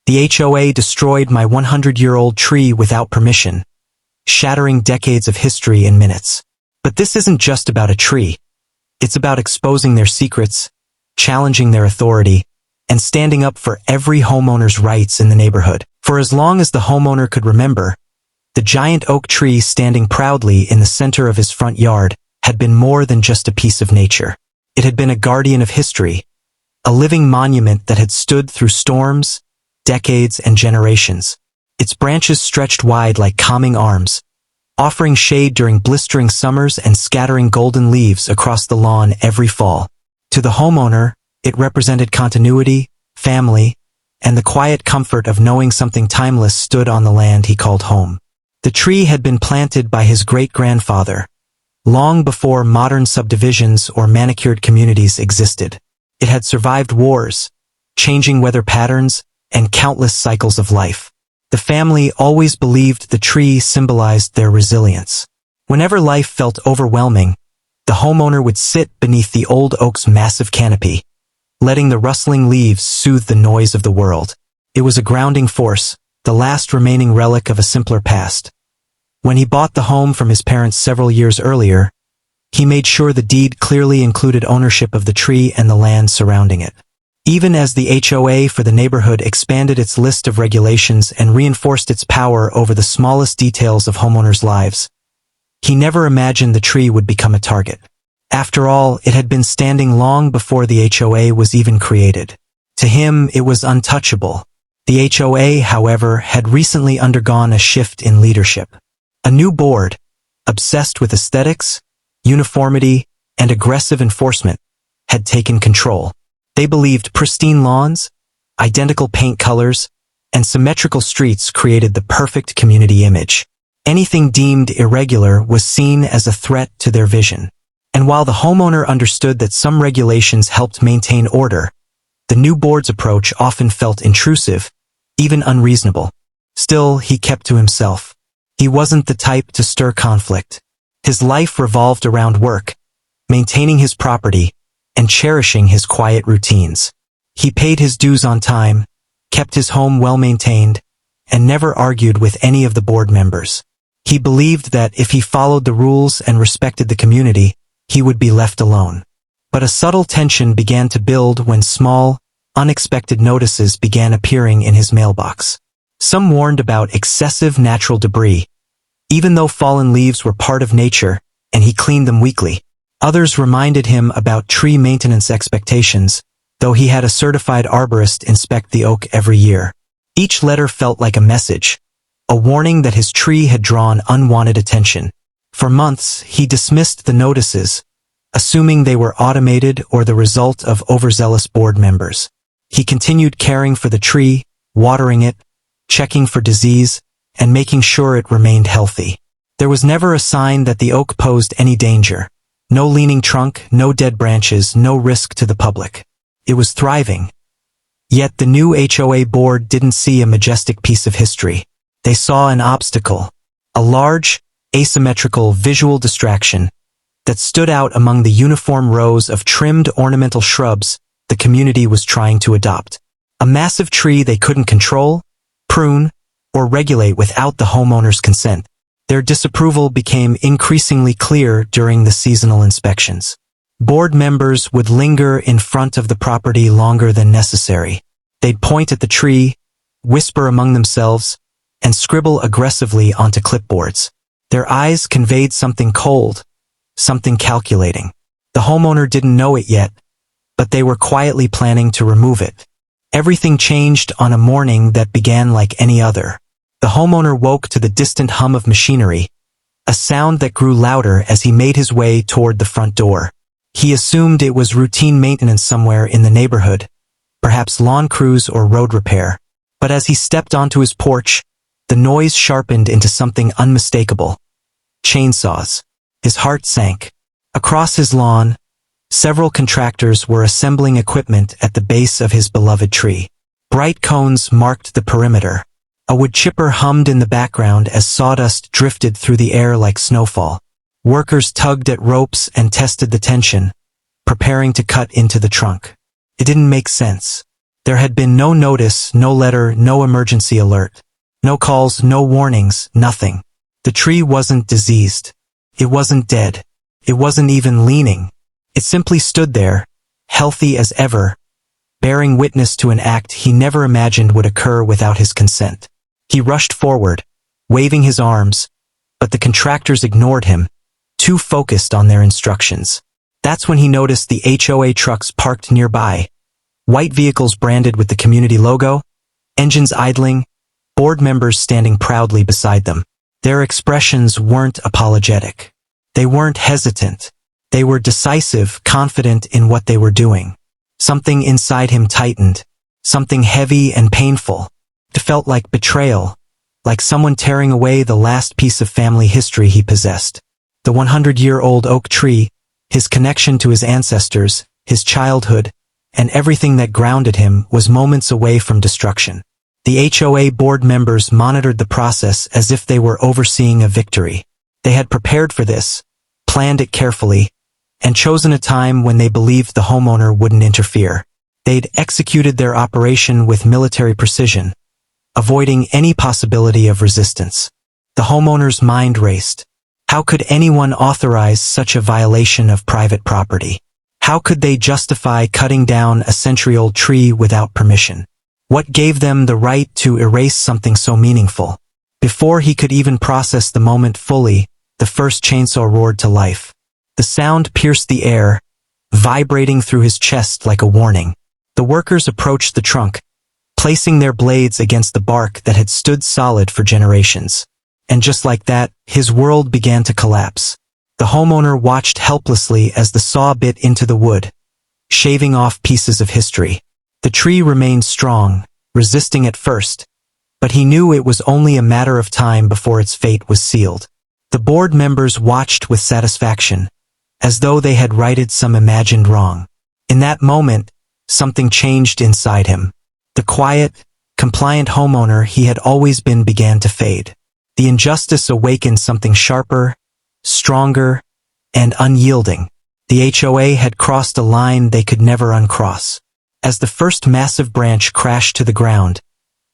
The HOA destroyed my 100-year-old tree without permission, shattering decades of history in minutes. But this isn't just about a tree. It's about exposing their secrets, challenging their authority, and standing up for every homeowner's rights in the neighborhood. For as long as the homeowner could remember, the giant oak tree standing proudly in the center of his front yard had been more than just a piece of nature. It had been a guardian of history, a living monument that had stood through storms, decades, and generations. Its branches stretched wide like calming arms, offering shade during blistering summers and scattering golden leaves across the lawn every fall. To the homeowner, it represented continuity, family, and the quiet comfort of knowing something timeless stood on the land he called home. The tree had been planted by his great-grandfather, long before modern subdivisions or manicured communities existed. It had survived wars, changing weather patterns, and countless cycles of life. The family always believed the tree symbolized their resilience. Whenever life felt overwhelming, the homeowner would sit beneath the old oak's massive canopy, letting the rustling leaves soothe the noise of the world. It was a grounding force, the last remaining relic of a simpler past. When he bought the home from his parents several years earlier, he made sure the deed clearly included ownership of the tree and the land surrounding it. Even as the HOA for the neighborhood expanded its list of regulations and reinforced its power over the smallest details of homeowners' lives, he never imagined the tree would become a target. After all, it had been standing long before the HOA was even created. To him, it was untouchable. The HOA, however, had recently undergone a shift in leadership. A new board, obsessed with aesthetics, uniformity, and aggressive enforcement, had taken control. They believed pristine lawns, identical paint colors, and symmetrical streets created the perfect community image. Anything deemed irregular was seen as a threat to their vision. And while the homeowner understood that some regulations helped maintain order, the new board's approach often felt intrusive, even unreasonable. Still, he kept to himself. He wasn't the type to stir conflict. His life revolved around work, maintaining his property, and cherishing his quiet routines. He paid his dues on time, kept his home well-maintained, and never argued with any of the board members. He believed that if he followed the rules and respected the community, he would be left alone. But a subtle tension began to build when small, unexpected notices began appearing in his mailbox. Some warned about excessive natural debris, even though fallen leaves were part of nature and he cleaned them weekly. Others reminded him about tree maintenance expectations, though he had a certified arborist inspect the oak every year. Each letter felt like a message, a warning that his tree had drawn unwanted attention. For months, he dismissed the notices, assuming they were automated or the result of overzealous board members. He continued caring for the tree, watering it, checking for disease, and making sure it remained healthy. There was never a sign that the oak posed any danger. No leaning trunk, no dead branches, no risk to the public. It was thriving. Yet the new HOA board didn't see a majestic piece of history. They saw an obstacle, a large, asymmetrical visual distraction that stood out among the uniform rows of trimmed ornamental shrubs the community was trying to adopt. A massive tree they couldn't control, prune, or regulate without the homeowner's consent. Their disapproval became increasingly clear during the seasonal inspections. Board members would linger in front of the property longer than necessary. They'd point at the tree, whisper among themselves, and scribble aggressively onto clipboards. Their eyes conveyed something cold, something calculating. The homeowner didn't know it yet, but they were quietly planning to remove it. Everything changed on a morning that began like any other. The homeowner woke to the distant hum of machinery, a sound that grew louder as he made his way toward the front door. He assumed it was routine maintenance somewhere in the neighborhood, perhaps lawn crews or road repair. But as he stepped onto his porch, the noise sharpened into something unmistakable. Chainsaws. His heart sank. Across his lawn, several contractors were assembling equipment at the base of his beloved tree. Bright cones marked the perimeter. A wood chipper hummed in the background as sawdust drifted through the air like snowfall. Workers tugged at ropes and tested the tension, preparing to cut into the trunk. It didn't make sense. There had been no notice, no letter, no emergency alert. No calls, no warnings, nothing. The tree wasn't diseased. It wasn't dead. It wasn't even leaning. It simply stood there, healthy as ever, bearing witness to an act he never imagined would occur without his consent. He rushed forward, waving his arms, but the contractors ignored him, too focused on their instructions. That's when he noticed the HOA trucks parked nearby. White vehicles branded with the community logo, engines idling, board members standing proudly beside them. Their expressions weren't apologetic. They weren't hesitant. They were decisive, confident in what they were doing. Something inside him tightened, something heavy and painful. It felt like betrayal, like someone tearing away the last piece of family history he possessed. The 100-year-old oak tree, his connection to his ancestors, his childhood, and everything that grounded him was moments away from destruction. The HOA board members monitored the process as if they were overseeing a victory. They had prepared for this, planned it carefully, and chosen a time when they believed the homeowner wouldn't interfere. They'd executed their operation with military precision, avoiding any possibility of resistance. The homeowner's mind raced. How could anyone authorize such a violation of private property? How could they justify cutting down a century-old tree without permission? What gave them the right to erase something so meaningful? Before he could even process the moment fully, the first chainsaw roared to life. The sound pierced the air, vibrating through his chest like a warning. The workers approached the trunk, placing their blades against the bark that had stood solid for generations. And just like that, his world began to collapse. The homeowner watched helplessly as the saw bit into the wood, shaving off pieces of history. The tree remained strong, resisting at first, but he knew it was only a matter of time before its fate was sealed. The board members watched with satisfaction, as though they had righted some imagined wrong. In that moment, something changed inside him. The quiet, compliant homeowner he had always been began to fade. The injustice awakened something sharper, stronger, and unyielding. The HOA had crossed a line they could never uncross. As the first massive branch crashed to the ground,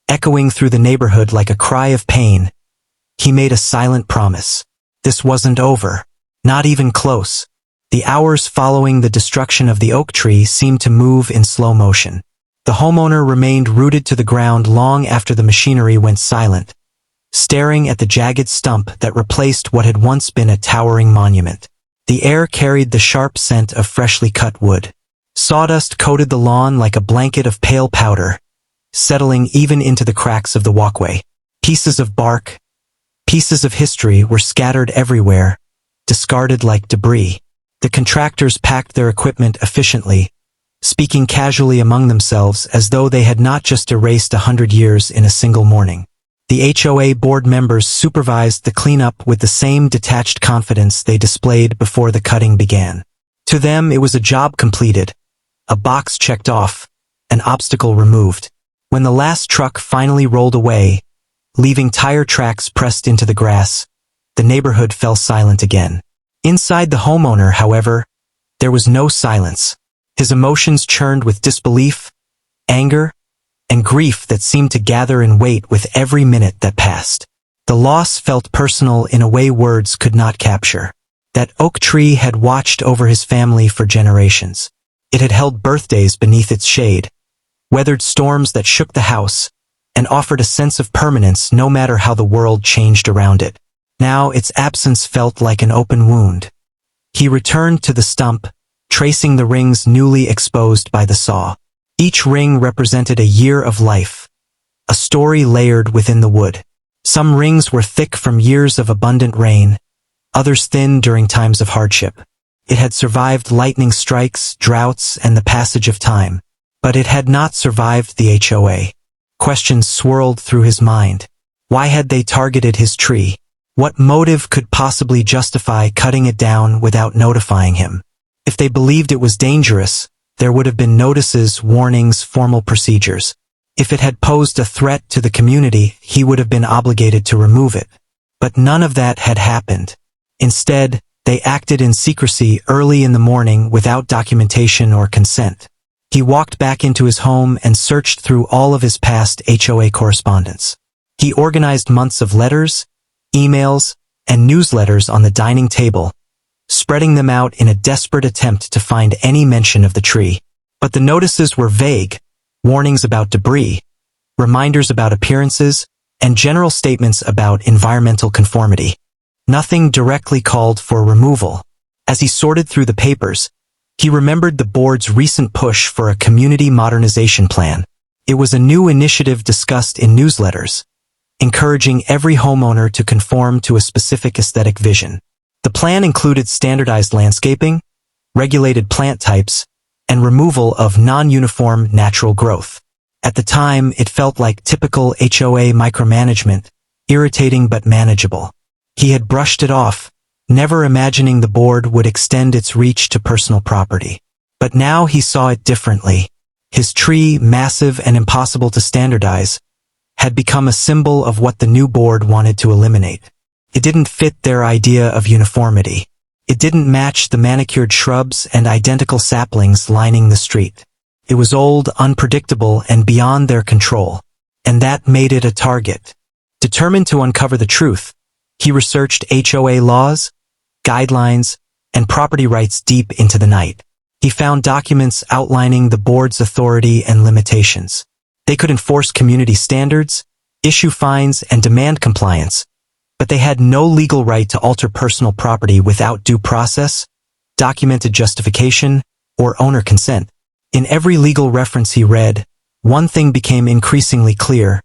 echoing through the neighborhood like a cry of pain, he made a silent promise. This wasn't over. Not even close. The hours following the destruction of the oak tree seemed to move in slow motion. The homeowner remained rooted to the ground long after the machinery went silent, staring at the jagged stump that replaced what had once been a towering monument. The air carried the sharp scent of freshly cut wood. Sawdust coated the lawn like a blanket of pale powder, settling even into the cracks of the walkway. Pieces of bark, pieces of history were scattered everywhere, discarded like debris. The contractors packed their equipment efficiently, speaking casually among themselves as though they had not just erased 100 years in a single morning. The HOA board members supervised the cleanup with the same detached confidence they displayed before the cutting began. To them, it was a job completed, a box checked off, an obstacle removed. When the last truck finally rolled away, leaving tire tracks pressed into the grass, the neighborhood fell silent again. Inside the homeowner, however, there was no silence. His emotions churned with disbelief, anger, and grief that seemed to gather in weight with every minute that passed. The loss felt personal in a way words could not capture. That oak tree had watched over his family for generations. It had held birthdays beneath its shade, weathered storms that shook the house, and offered a sense of permanence no matter how the world changed around it. Now its absence felt like an open wound. He returned to the stump, tracing the rings newly exposed by the saw. Each ring represented a year of life, a story layered within the wood. Some rings were thick from years of abundant rain, others thin during times of hardship. It had survived lightning strikes, droughts, and the passage of time. But it had not survived the HOA. Questions swirled through his mind. Why had they targeted his tree? What motive could possibly justify cutting it down without notifying him? If they believed it was dangerous, there would have been notices, warnings, formal procedures. If it had posed a threat to the community, he would have been obligated to remove it. But none of that had happened. Instead, they acted in secrecy early in the morning without documentation or consent. He walked back into his home and searched through all of his past HOA correspondence. He organized months of letters, emails, and newsletters on the dining table, spreading them out in a desperate attempt to find any mention of the tree. But the notices were vague, warnings about debris, reminders about appearances, and general statements about environmental conformity. Nothing directly called for removal. As he sorted through the papers, he remembered the board's recent push for a community modernization plan. It was a new initiative discussed in newsletters, encouraging every homeowner to conform to a specific aesthetic vision. The plan included standardized landscaping, regulated plant types, and removal of non-uniform natural growth. At the time, it felt like typical HOA micromanagement, irritating but manageable. He had brushed it off, never imagining the board would extend its reach to personal property. But now he saw it differently. His tree, massive and impossible to standardize, had become a symbol of what the new board wanted to eliminate. It didn't fit their idea of uniformity. It didn't match the manicured shrubs and identical saplings lining the street. It was old, unpredictable, and beyond their control. And that made it a target. Determined to uncover the truth, he researched HOA laws, guidelines, and property rights deep into the night. He found documents outlining the board's authority and limitations. They could enforce community standards, issue fines, and demand compliance, but they had no legal right to alter personal property without due process, documented justification, or owner consent. In every legal reference he read, one thing became increasingly clear.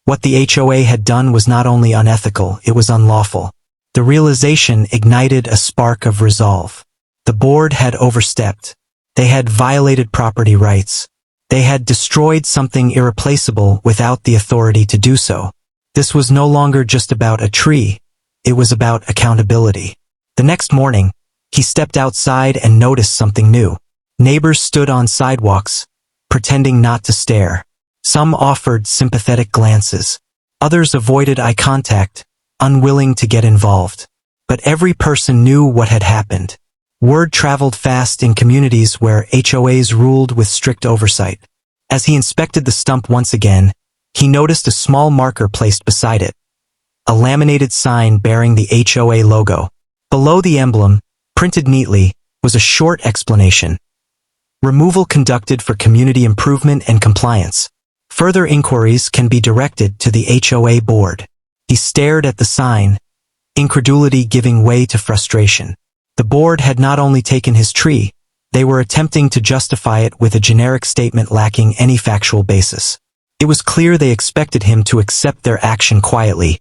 What the HOA had done was not only unethical, it was unlawful. The realization ignited a spark of resolve. The board had overstepped. They had violated property rights. They had destroyed something irreplaceable without the authority to do so. This was no longer just about a tree. It was about accountability. The next morning, he stepped outside and noticed something new. Neighbors stood on sidewalks, pretending not to stare. Some offered sympathetic glances. Others avoided eye contact, unwilling to get involved. But every person knew what had happened. Word traveled fast in communities where HOAs ruled with strict oversight. As he inspected the stump once again, he noticed a small marker placed beside it. A laminated sign bearing the HOA logo. Below the emblem, printed neatly, was a short explanation. Removal conducted for community improvement and compliance. Further inquiries can be directed to the HOA board. He stared at the sign, incredulity giving way to frustration. The board had not only taken his tree, they were attempting to justify it with a generic statement lacking any factual basis. It was clear they expected him to accept their action quietly,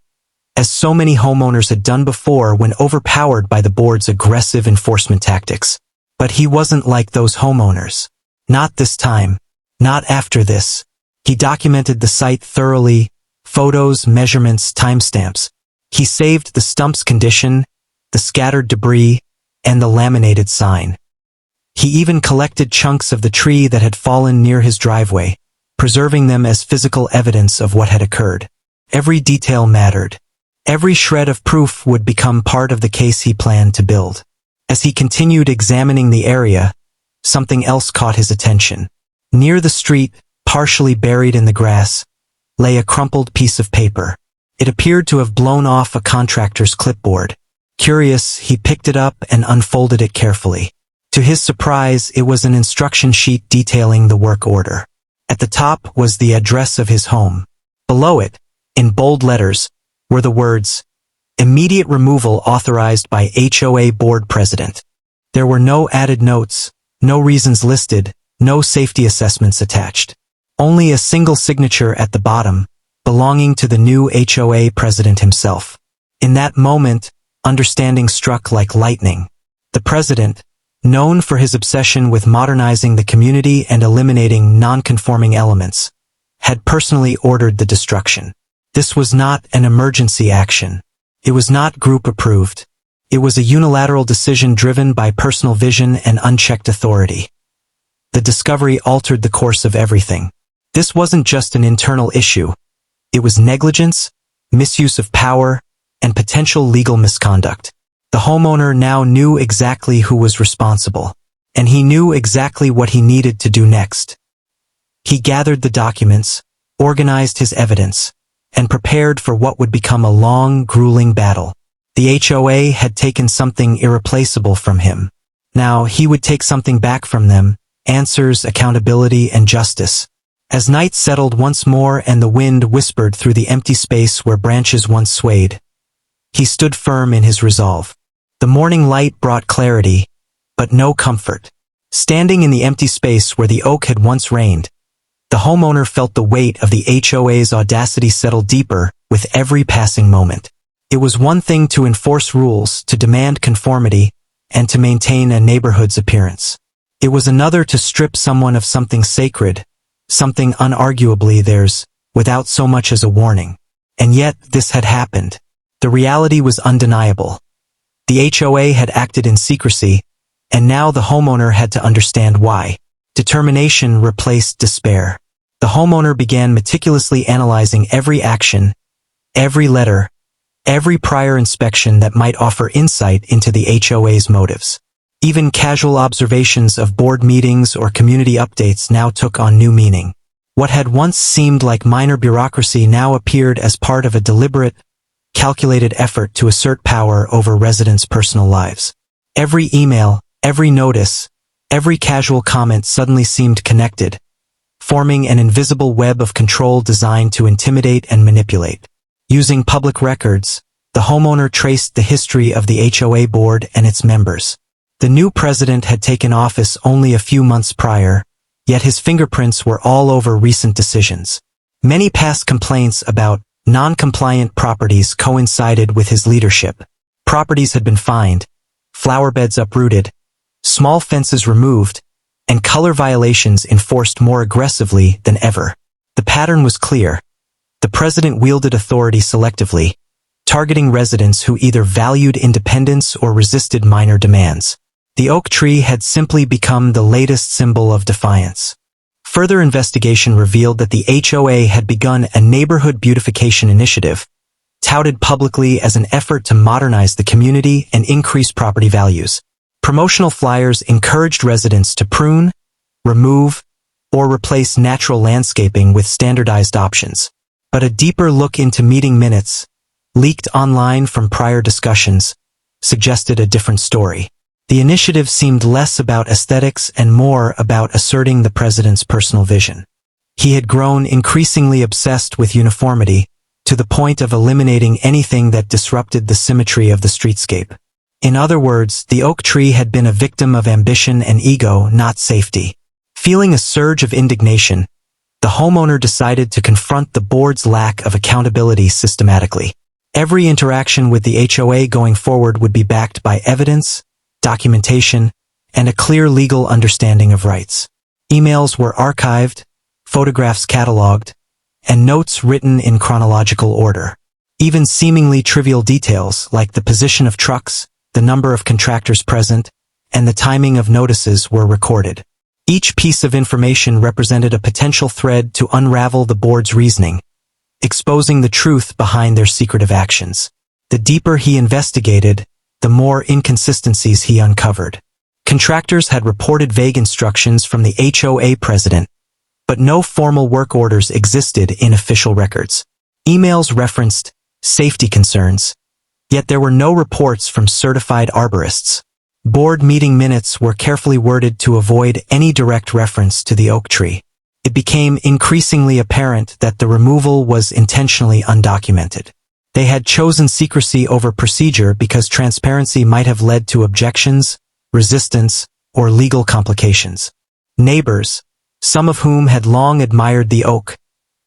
as so many homeowners had done before when overpowered by the board's aggressive enforcement tactics. But he wasn't like those homeowners. Not this time. Not after this. He documented the site thoroughly, photos, measurements, timestamps. He saved the stump's condition, the scattered debris, and the laminated sign. He even collected chunks of the tree that had fallen near his driveway, preserving them as physical evidence of what had occurred. Every detail mattered. Every shred of proof would become part of the case he planned to build. As he continued examining the area, something else caught his attention. Near the street, partially buried in the grass, lay a crumpled piece of paper. It appeared to have blown off a contractor's clipboard. Curious, he picked it up and unfolded it carefully. To his surprise, it was an instruction sheet detailing the work order. At the top was the address of his home. Below it, in bold letters, were the words, "Immediate removal authorized by HOA board president." There were no added notes, no reasons listed, no safety assessments attached. Only a single signature at the bottom, belonging to the new HOA president himself. In that moment, understanding struck like lightning. The president, known for his obsession with modernizing the community and eliminating non-conforming elements, had personally ordered the destruction. This was not an emergency action. It was not group-approved. It was a unilateral decision driven by personal vision and unchecked authority. The discovery altered the course of everything. This wasn't just an internal issue. It was negligence, misuse of power, and potential legal misconduct. The homeowner now knew exactly who was responsible. and he knew exactly what he needed to do next. He gathered the documents, organized his evidence, and prepared for what would become a long, grueling battle. The HOA had taken something irreplaceable from him. Now he would take something back from them: answers, accountability, and justice. As night settled once more and the wind whispered through the empty space where branches once swayed, he stood firm in his resolve. The morning light brought clarity, but no comfort. Standing in the empty space where the oak had once reigned, the homeowner felt the weight of the HOA's audacity settle deeper with every passing moment. It was one thing to enforce rules, to demand conformity, and to maintain a neighborhood's appearance. It was another to strip someone of something sacred, something unarguably theirs, without so much as a warning. And yet, this had happened. The reality was undeniable. The HOA had acted in secrecy, and now the homeowner had to understand why. Determination replaced despair. The homeowner began meticulously analyzing every action, every letter, every prior inspection that might offer insight into the HOA's motives. Even casual observations of board meetings or community updates now took on new meaning. What had once seemed like minor bureaucracy now appeared as part of a deliberate, calculated effort to assert power over residents' personal lives. Every email, every notice, every casual comment suddenly seemed connected, forming an invisible web of control designed to intimidate and manipulate. Using public records, the homeowner traced the history of the HOA board and its members. The new president had taken office only a few months prior, yet his fingerprints were all over recent decisions. Many past complaints about non-compliant properties coincided with his leadership. Properties had been fined, flower beds uprooted, small fences removed, and color violations enforced more aggressively than ever. The pattern was clear. The president wielded authority selectively, targeting residents who either valued independence or resisted minor demands. The oak tree had simply become the latest symbol of defiance. Further investigation revealed that the HOA had begun a neighborhood beautification initiative, touted publicly as an effort to modernize the community and increase property values. Promotional flyers encouraged residents to prune, remove, or replace natural landscaping with standardized options. But a deeper look into meeting minutes, leaked online from prior discussions, suggested a different story. The initiative seemed less about aesthetics and more about asserting the president's personal vision. He had grown increasingly obsessed with uniformity, to the point of eliminating anything that disrupted the symmetry of the streetscape. In other words, the oak tree had been a victim of ambition and ego, not safety. Feeling a surge of indignation, the homeowner decided to confront the board's lack of accountability systematically. Every interaction with the HOA going forward would be backed by evidence, documentation, and a clear legal understanding of rights. Emails were archived, photographs cataloged, and notes written in chronological order. Even seemingly trivial details like the position of trucks, the number of contractors present, and the timing of notices were recorded. Each piece of information represented a potential thread to unravel the board's reasoning, exposing the truth behind their secretive actions. The deeper he investigated, the more inconsistencies he uncovered. Contractors had reported vague instructions from the HOA president, but no formal work orders existed in official records. Emails referenced safety concerns, yet there were no reports from certified arborists. Board meeting minutes were carefully worded to avoid any direct reference to the oak tree. It became increasingly apparent that the removal was intentionally undocumented. They had chosen secrecy over procedure because transparency might have led to objections, resistance, or legal complications. Neighbors, some of whom had long admired the oak,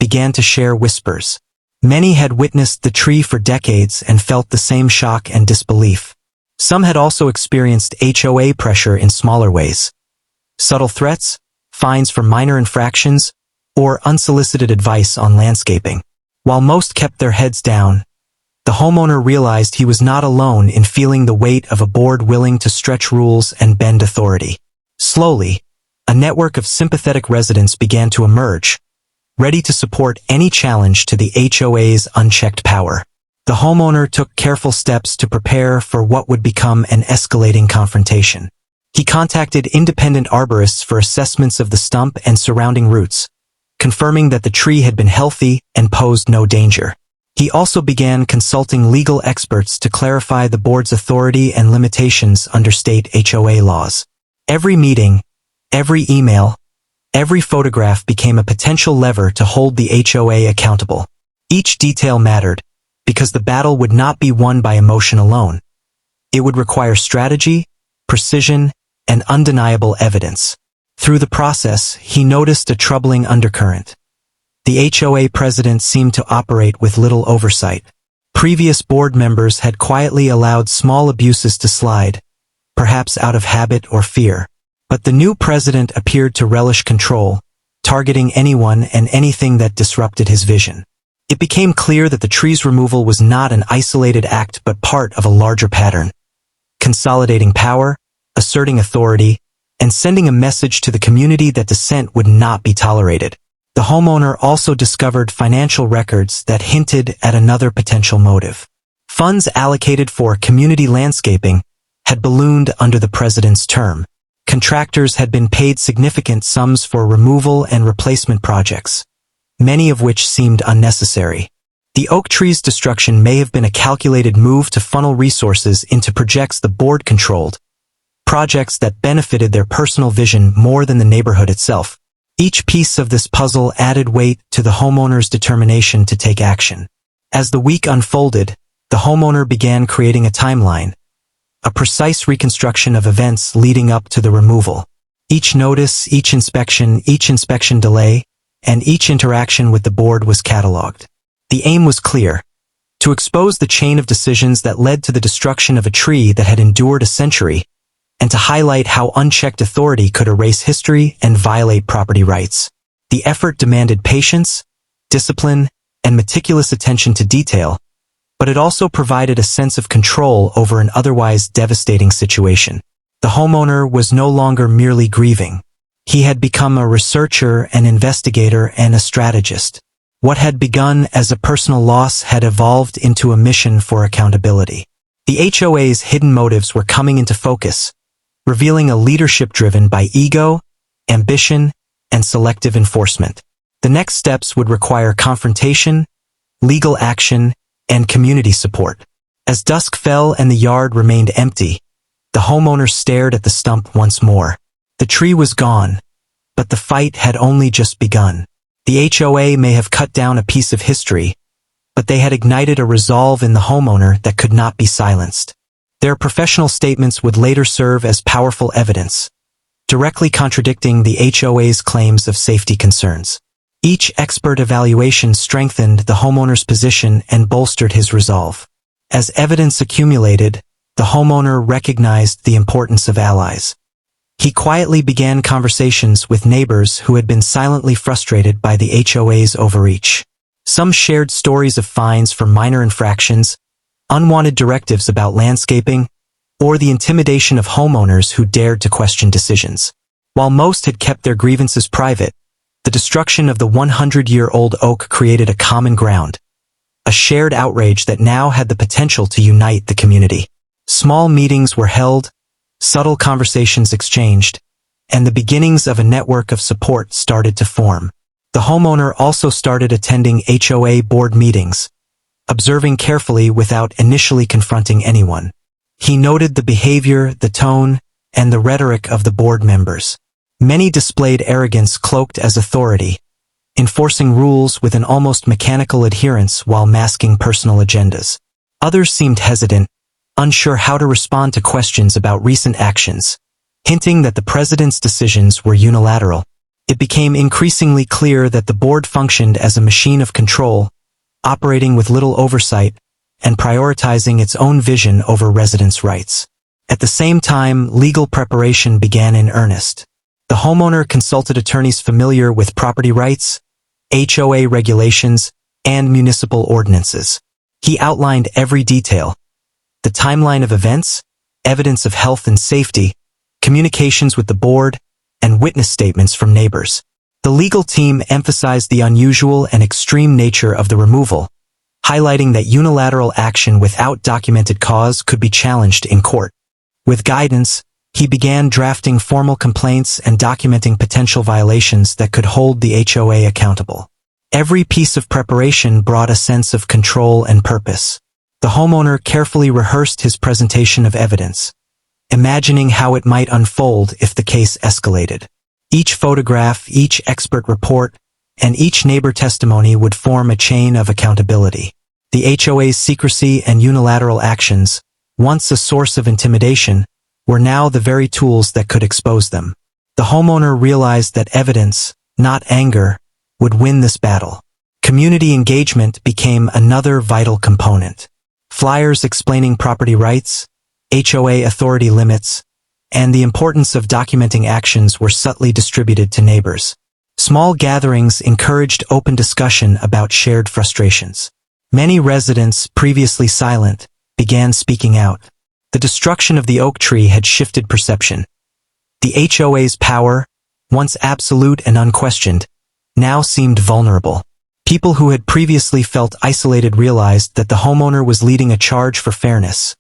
began to share whispers. Many had witnessed the tree for decades and felt the same shock and disbelief. Some had also experienced HOA pressure in smaller ways. Subtle threats, fines for minor infractions, or unsolicited advice on landscaping. While most kept their heads down, the homeowner realized he was not alone in feeling the weight of a board willing to stretch rules and bend authority. Slowly, a network of sympathetic residents began to emerge, ready to support any challenge to the HOA's unchecked power. The homeowner took careful steps to prepare for what would become an escalating confrontation. He contacted independent arborists for assessments of the stump and surrounding roots, confirming that the tree had been healthy and posed no danger. He also began consulting legal experts to clarify the board's authority and limitations under state HOA laws. Every meeting, every email, every photograph became a potential lever to hold the HOA accountable. Each detail mattered, because the battle would not be won by emotion alone. It would require strategy, precision, and undeniable evidence. Through the process, he noticed a troubling undercurrent. The HOA president seemed to operate with little oversight. Previous board members had quietly allowed small abuses to slide, perhaps out of habit or fear. But the new president appeared to relish control, targeting anyone and anything that disrupted his vision. It became clear that the tree's removal was not an isolated act but part of a larger pattern. Consolidating power, asserting authority, and sending a message to the community that dissent would not be tolerated. The homeowner also discovered financial records that hinted at another potential motive. Funds allocated for community landscaping had ballooned under the president's term. Contractors had been paid significant sums for removal and replacement projects, many of which seemed unnecessary. The oak tree's destruction may have been a calculated move to funnel resources into projects the board controlled, projects that benefited their personal vision more than the neighborhood itself. Each piece of this puzzle added weight to the homeowner's determination to take action. As the week unfolded, the homeowner began creating a timeline, a precise reconstruction of events leading up to the removal. Each notice, each inspection delay, and each interaction with the board was cataloged. The aim was clear: to expose the chain of decisions that led to the destruction of a tree that had endured a century, and to highlight how unchecked authority could erase history and violate property rights. The effort demanded patience, discipline, and meticulous attention to detail, but it also provided a sense of control over an otherwise devastating situation. The homeowner was no longer merely grieving. He had become a researcher, an investigator, and a strategist. What had begun as a personal loss had evolved into a mission for accountability. The HOA's hidden motives were coming into focus, revealing a leadership driven by ego, ambition, and selective enforcement. The next steps would require confrontation, legal action, and community support. As dusk fell and the yard remained empty, the homeowner stared at the stump once more. The tree was gone, but the fight had only just begun. The HOA may have cut down a piece of history, but they had ignited a resolve in the homeowner that could not be silenced. Their professional statements would later serve as powerful evidence, directly contradicting the HOA's claims of safety concerns. Each expert evaluation strengthened the homeowner's position and bolstered his resolve. As evidence accumulated, the homeowner recognized the importance of allies. He quietly began conversations with neighbors who had been silently frustrated by the HOA's overreach. Some shared stories of fines for minor infractions, unwanted directives about landscaping, or the intimidation of homeowners who dared to question decisions. While most had kept their grievances private, the destruction of the 100-year-old oak created a common ground, a shared outrage that now had the potential to unite the community. Small meetings were held, subtle conversations exchanged, and the beginnings of a network of support started to form. The homeowner also started attending HOA board meetings, observing carefully without initially confronting anyone. He noted the behavior, the tone, and the rhetoric of the board members. Many displayed arrogance cloaked as authority, enforcing rules with an almost mechanical adherence while masking personal agendas. Others seemed hesitant, unsure how to respond to questions about recent actions, hinting that the president's decisions were unilateral. It became increasingly clear that the board functioned as a machine of control, operating with little oversight and prioritizing its own vision over residents' rights. At the same time, legal preparation began in earnest. The homeowner consulted attorneys familiar with property rights, HOA regulations, and municipal ordinances. He outlined every detail: the timeline of events, evidence of health and safety, communications with the board, and witness statements from neighbors. The legal team emphasized the unusual and extreme nature of the removal, highlighting that unilateral action without documented cause could be challenged in court. With guidance, He began drafting formal complaints and documenting potential violations that could hold the HOA accountable. Every piece of preparation brought a sense of control and purpose. The homeowner carefully rehearsed his presentation of evidence, imagining how it might unfold if the case escalated. Each photograph, each expert report, and each neighbor testimony would form a chain of accountability. The HOA's secrecy and unilateral actions, once a source of intimidation, were now the very tools that could expose them. The homeowner realized that evidence, not anger, would win this battle. Community engagement became another vital component. Flyers explaining property rights, HOA authority limits, and the importance of documenting actions were subtly distributed to neighbors. Small gatherings encouraged open discussion about shared frustrations. Many residents, previously silent, began speaking out. The destruction of the oak tree had shifted perception. The HOA's power, once absolute and unquestioned, now seemed vulnerable. People who had previously felt isolated realized that the homeowner was leading a charge for fairness,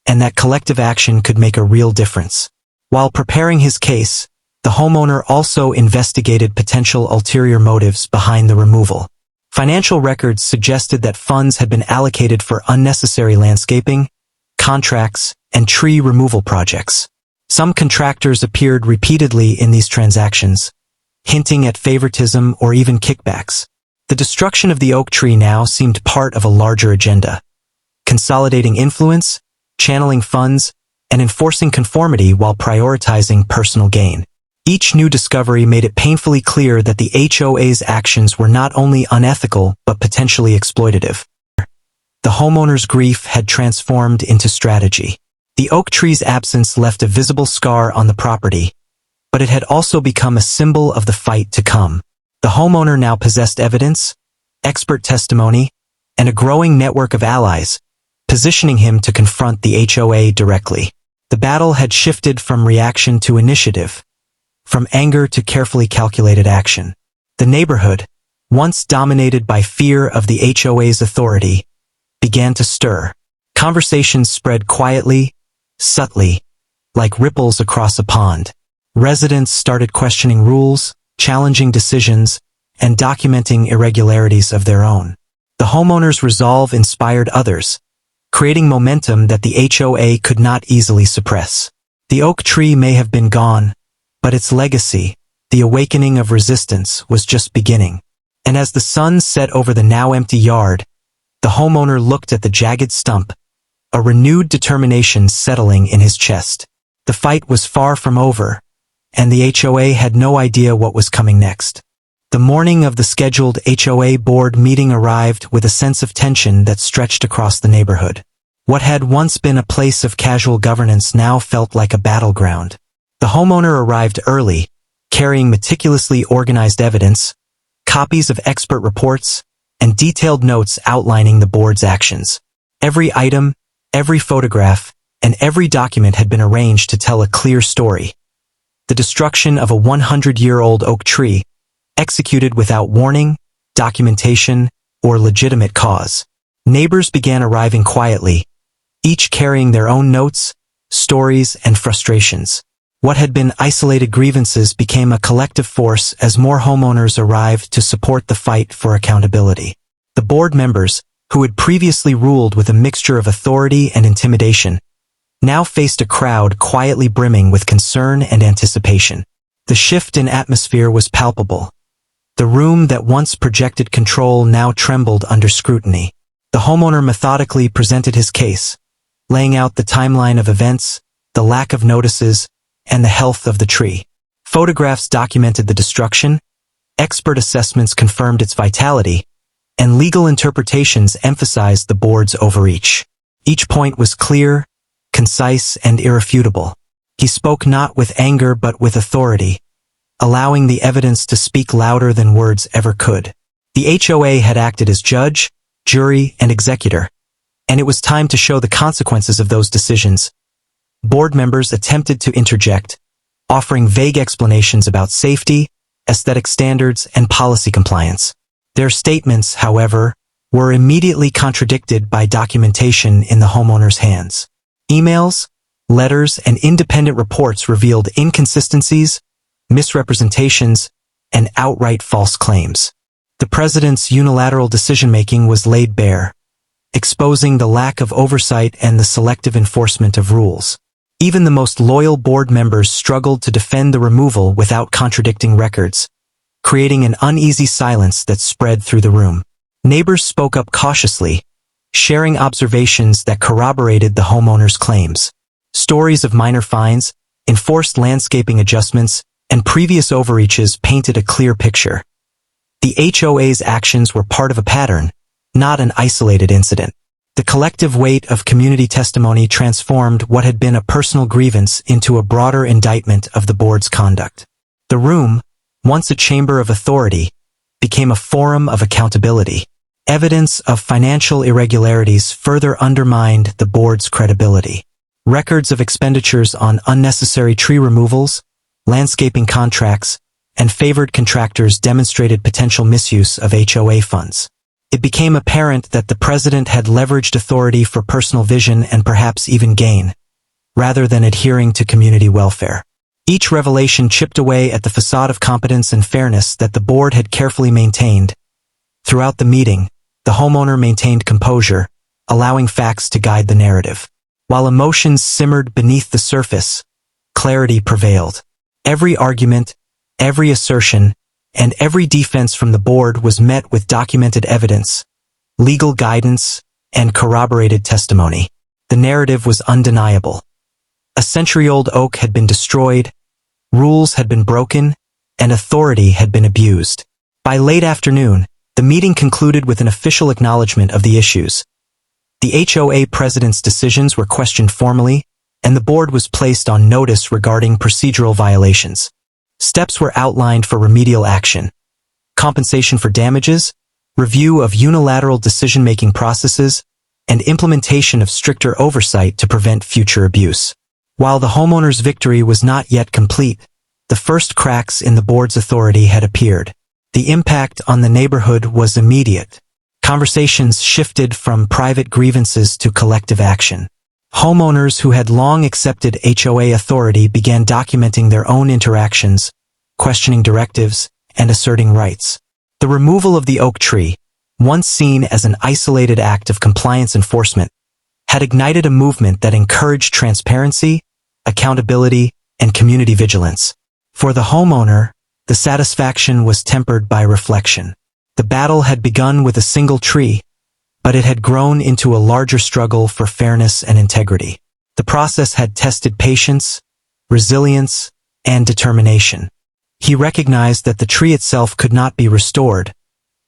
and that collective action could make a real difference. While preparing his case, the homeowner also investigated potential ulterior motives behind the removal. Financial records suggested that funds had been allocated for unnecessary landscaping, contracts, and tree removal projects. Some contractors appeared repeatedly in these transactions, hinting at favoritism or even kickbacks. The destruction of the oak tree now seemed part of a larger agenda, consolidating influence, channeling funds, and enforcing conformity while prioritizing personal gain. Each new discovery made it painfully clear that the HOA's actions were not only unethical but potentially exploitative. The homeowner's grief had transformed into strategy. The oak tree's absence left a visible scar on the property, but it had also become a symbol of the fight to come. The homeowner now possessed evidence, expert testimony, and a growing network of allies, positioning him to confront the HOA directly. The battle had shifted from reaction to initiative, from anger to carefully calculated action. The neighborhood, once dominated by fear of the HOA's authority, began to stir. Conversations spread quietly, subtly, like ripples across a pond. Residents started questioning rules, challenging decisions, and documenting irregularities of their own. The homeowner's resolve inspired others, creating momentum that the HOA could not easily suppress. The oak tree may have been gone, but its legacy, the awakening of resistance, was just beginning. And as the sun set over the now empty yard, the homeowner looked at the jagged stump, a renewed determination settling in his chest. The fight was far from over, and the HOA had no idea what was coming next. The morning of the scheduled HOA board meeting arrived with a sense of tension that stretched across the neighborhood. What had once been a place of casual governance now felt like a battleground. The homeowner arrived early, carrying meticulously organized evidence, copies of expert reports, and detailed notes outlining the board's actions. Every item, every photograph, and every document had been arranged to tell a clear story. The destruction of a 100-year-old oak tree, executed without warning, documentation, or legitimate cause. Neighbors began arriving quietly, each carrying their own notes, stories, and frustrations. What had been isolated grievances became a collective force as more homeowners arrived to support the fight for accountability. The board members, who had previously ruled with a mixture of authority and intimidation, now faced a crowd quietly brimming with concern and anticipation. The shift in atmosphere was palpable. The room that once projected control now trembled under scrutiny. The homeowner methodically presented his case, laying out the timeline of events, the lack of notices, and the health of the tree. Photographs documented the destruction, expert assessments confirmed its vitality, and legal interpretations emphasized the board's overreach. Each point was clear, concise, and irrefutable. He spoke not with anger but with authority, allowing the evidence to speak louder than words ever could. The HOA had acted as judge, jury, and executor, and it was time to show the consequences of those decisions. Board members attempted to interject, offering vague explanations about safety, aesthetic standards, and policy compliance. Their statements, however, were immediately contradicted by documentation in the homeowner's hands. Emails, letters, and independent reports revealed inconsistencies, misrepresentations, and outright false claims. The president's unilateral decision-making was laid bare, exposing the lack of oversight and the selective enforcement of rules. Even the most loyal board members struggled to defend the removal without contradicting records, creating an uneasy silence that spread through the room. Neighbors spoke up cautiously, sharing observations that corroborated the homeowner's claims. Stories of minor fines, enforced landscaping adjustments, and previous overreaches painted a clear picture. The HOA's actions were part of a pattern, not an isolated incident. The collective weight of community testimony transformed what had been a personal grievance into a broader indictment of the board's conduct. The room, once a chamber of authority, became a forum of accountability. Evidence of financial irregularities further undermined the board's credibility. Records of expenditures on unnecessary tree removals, landscaping contracts, and favored contractors demonstrated potential misuse of HOA funds. It became apparent that the president had leveraged authority for personal vision and perhaps even gain, rather than adhering to community welfare. Each revelation chipped away at the facade of competence and fairness that the board had carefully maintained. Throughout the meeting, the homeowner maintained composure, allowing facts to guide the narrative. While emotions simmered beneath the surface, clarity prevailed. Every argument, every assertion, and every defense from the board was met with documented evidence, legal guidance, and corroborated testimony. The narrative was undeniable. A century-old oak had been destroyed, rules had been broken, and authority had been abused. By late afternoon, the meeting concluded with an official acknowledgement of the issues. The HOA president's decisions were questioned formally, and the board was placed on notice regarding procedural violations. Steps were outlined for remedial action: compensation for damages, review of unilateral decision-making processes, and implementation of stricter oversight to prevent future abuse. While the homeowner's victory was not yet complete, the first cracks in the board's authority had appeared. The impact on the neighborhood was immediate. Conversations shifted from private grievances to collective action. Homeowners who had long accepted HOA authority began documenting their own interactions, questioning directives, and asserting rights. The removal of the oak tree, once seen as an isolated act of compliance enforcement, had ignited a movement that encouraged transparency, accountability, and community vigilance. For the homeowner, the satisfaction was tempered by reflection. The battle had begun with a single tree, but it had grown into a larger struggle for fairness and integrity. The process had tested patience, resilience, and determination. He recognized that the tree itself could not be restored,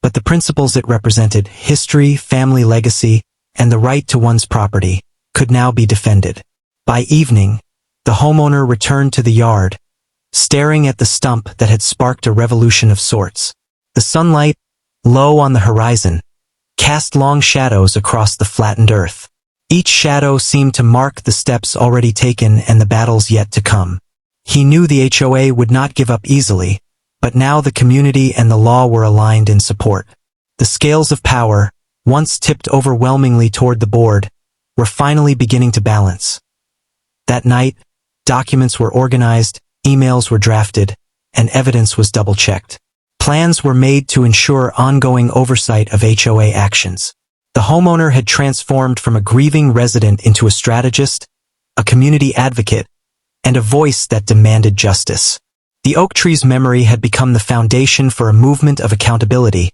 but the principles it represented, history, family legacy, and the right to one's property, could now be defended. By evening, the homeowner returned to the yard, staring at the stump that had sparked a revolution of sorts. The sunlight, low on the horizon, cast long shadows across the flattened earth. Each shadow seemed to mark the steps already taken and the battles yet to come. He knew the HOA would not give up easily, but now the community and the law were aligned in support. The scales of power, once tipped overwhelmingly toward the board, were finally beginning to balance. That night, documents were organized, emails were drafted, and evidence was double-checked. Plans were made to ensure ongoing oversight of HOA actions. The homeowner had transformed from a grieving resident into a strategist, a community advocate, and a voice that demanded justice. The oak tree's memory had become the foundation for a movement of accountability,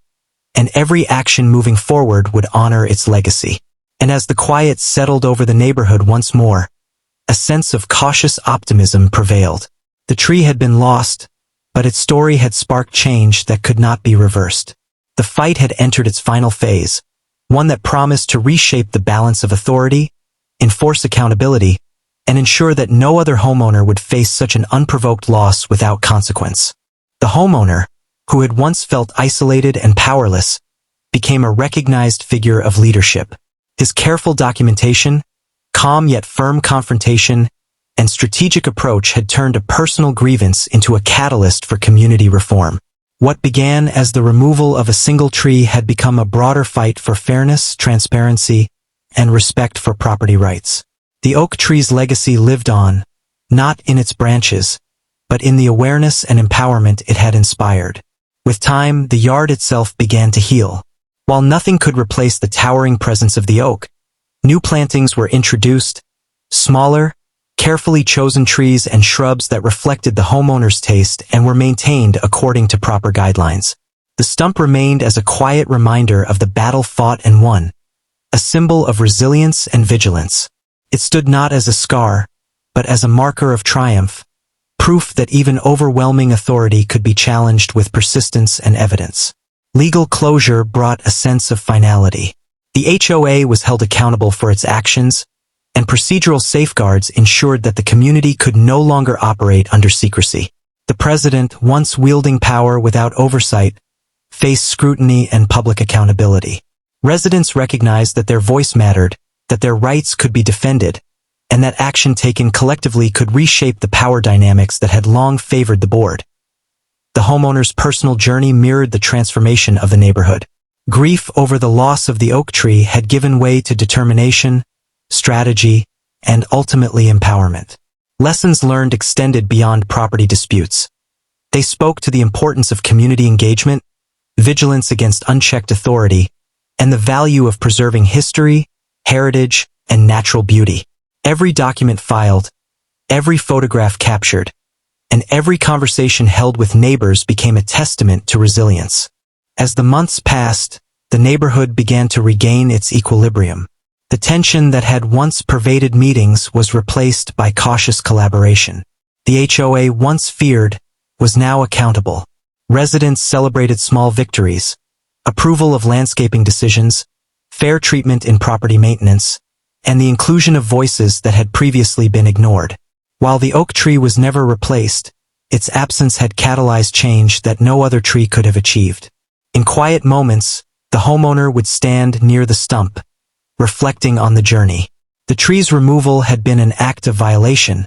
and every action moving forward would honor its legacy. And as the quiet settled over the neighborhood once more, a sense of cautious optimism prevailed. The tree had been lost, but its story had sparked change that could not be reversed. The fight had entered its final phase, one that promised to reshape the balance of authority, enforce accountability, and ensure that no other homeowner would face such an unprovoked loss without consequence. The homeowner, who had once felt isolated and powerless, became a recognized figure of leadership. His careful documentation, calm yet firm confrontation, and strategic approach had turned a personal grievance into a catalyst for community reform. What began as the removal of a single tree had become a broader fight for fairness, transparency, and respect for property rights. The oak tree's legacy lived on, not in its branches, but in the awareness and empowerment it had inspired. With time, the yard itself began to heal. While nothing could replace the towering presence of the oak, new plantings were introduced, smaller, carefully chosen trees and shrubs that reflected the homeowner's taste and were maintained according to proper guidelines. The stump remained as a quiet reminder of the battle fought and won, a symbol of resilience and vigilance. It stood not as a scar, but as a marker of triumph, proof that even overwhelming authority could be challenged with persistence and evidence. Legal closure brought a sense of finality. The HOA was held accountable for its actions, and procedural safeguards ensured that the community could no longer operate under secrecy. The president, once wielding power without oversight, faced scrutiny and public accountability. Residents recognized that their voice mattered, that their rights could be defended, and that action taken collectively could reshape the power dynamics that had long favored the board. The homeowner's personal journey mirrored the transformation of the neighborhood. Grief over the loss of the oak tree had given way to determination, strategy, and ultimately empowerment. Lessons learned extended beyond property disputes. They spoke to the importance of community engagement, vigilance against unchecked authority, and the value of preserving history, heritage, and natural beauty. Every document filed, every photograph captured, and every conversation held with neighbors became a testament to resilience. As the months passed, the neighborhood began to regain its equilibrium. The tension that had once pervaded meetings was replaced by cautious collaboration. The HOA, once feared, was now accountable. Residents celebrated small victories, approval of landscaping decisions, fair treatment in property maintenance, and the inclusion of voices that had previously been ignored. While the oak tree was never replaced, its absence had catalyzed change that no other tree could have achieved. In quiet moments, the homeowner would stand near the stump, reflecting on the journey. The tree's removal had been an act of violation,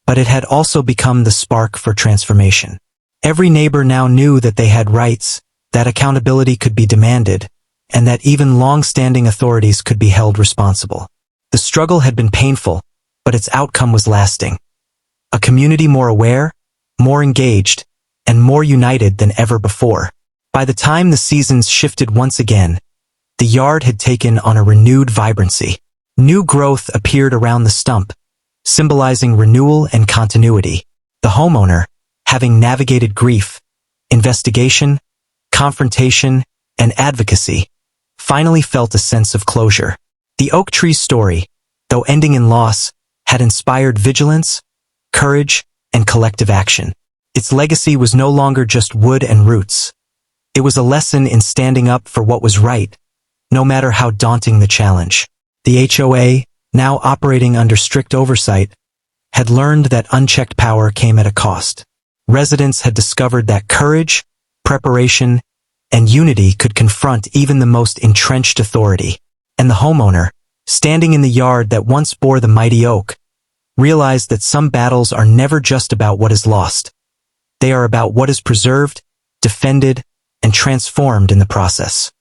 but it had also become the spark for transformation. Every neighbor now knew that they had rights, that accountability could be demanded, and that even long-standing authorities could be held responsible. The struggle had been painful, but its outcome was lasting. A community more aware, more engaged, and more united than ever before. By the time the seasons shifted once again, the yard had taken on a renewed vibrancy. New growth appeared around the stump, symbolizing renewal and continuity. The homeowner, having navigated grief, investigation, confrontation, and advocacy, finally felt a sense of closure. The oak tree's story, though ending in loss, had inspired vigilance, courage, and collective action. Its legacy was no longer just wood and roots. It was a lesson in standing up for what was right, no matter how daunting the challenge. The HOA, now operating under strict oversight, had learned that unchecked power came at a cost. Residents had discovered that courage, preparation, and unity could confront even the most entrenched authority. And the homeowner, standing in the yard that once bore the mighty oak, realized that some battles are never just about what is lost. They are about what is preserved, defended, and transformed in the process.